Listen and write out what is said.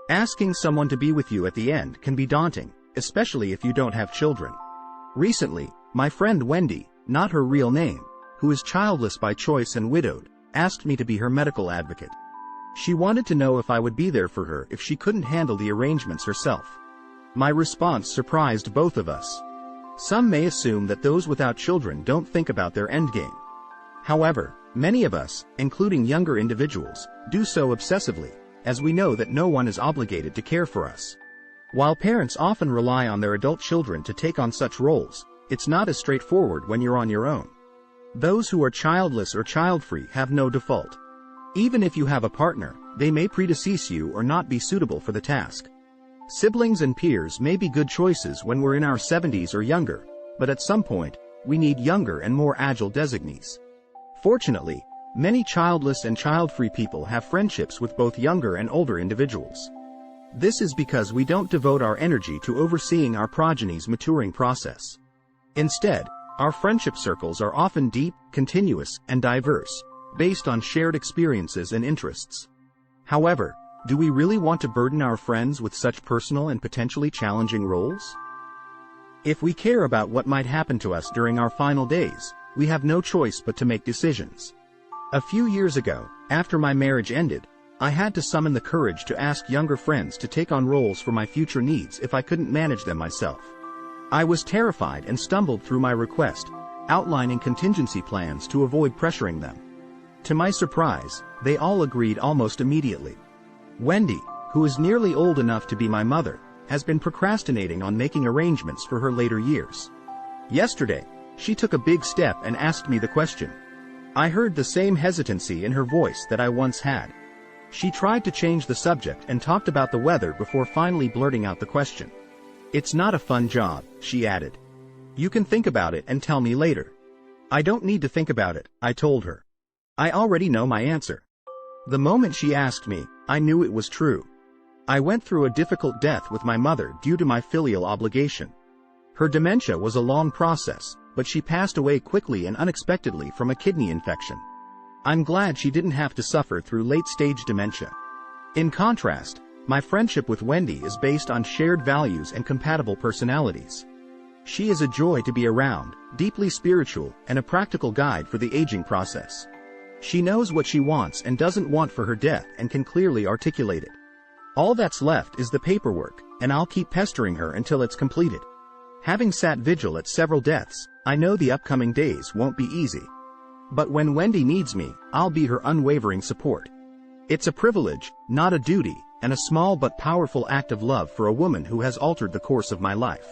Asking someone to be with you at the end can be daunting, especially if you don't have children. Recently, my friend Wendy, not her real name, who is childless by choice and widowed, asked me to be her medical advocate. She wanted to know if I would be there for her if she couldn't handle the arrangements herself. My response surprised both of us. Some may assume that those without children don't think about their endgame. However, many of us, including younger individuals, do so obsessively, as we know that no one is obligated to care for us. While parents often rely on their adult children to take on such roles, it's not as straightforward when you're on your own. Those who are childless or child-free have no default. Even if you have a partner, they may predecease you or not be suitable for the task. Siblings and peers may be good choices when we're in our 70s or younger, but at some point, we need younger and more agile designees. Fortunately, many childless and child-free people have friendships with both younger and older individuals. This is because we don't devote our energy to overseeing our progeny's maturing process. Instead, our friendship circles are often deep, continuous, and diverse, based on shared experiences and interests. However, do we really want to burden our friends with such personal and potentially challenging roles? If we care about what might happen to us during our final days, we have no choice but to make decisions. A few years ago, after my marriage ended, I had to summon the courage to ask younger friends to take on roles for my future needs if I couldn't manage them myself. I was terrified and stumbled through my request, outlining contingency plans to avoid pressuring them. To my surprise, they all agreed almost immediately. Wendy, who is nearly old enough to be my mother, has been procrastinating on making arrangements for her later years. Yesterday, she took a big step and asked me the question. I heard the same hesitancy in her voice that I once had. She tried to change the subject and talked about the weather before finally blurting out the question. "It's not a fun job," she added. "You can think about it and tell me later." "I don't need to think about it," I told her. "I already know my answer." The moment she asked me, I knew it was true. I went through a difficult death with my mother due to my filial obligation. Her dementia was a long process, but she passed away quickly and unexpectedly from a kidney infection. I'm glad she didn't have to suffer through late-stage dementia. In contrast, my friendship with Wendy is based on shared values and compatible personalities. She is a joy to be around, deeply spiritual, and a practical guide for the aging process. She knows what she wants and doesn't want for her death and can clearly articulate it. All that's left is the paperwork, and I'll keep pestering her until it's completed. Having sat vigil at several deaths, I know the upcoming days won't be easy. But when Wendy needs me, I'll be her unwavering support. It's a privilege, not a duty, and a small but powerful act of love for a woman who has altered the course of my life.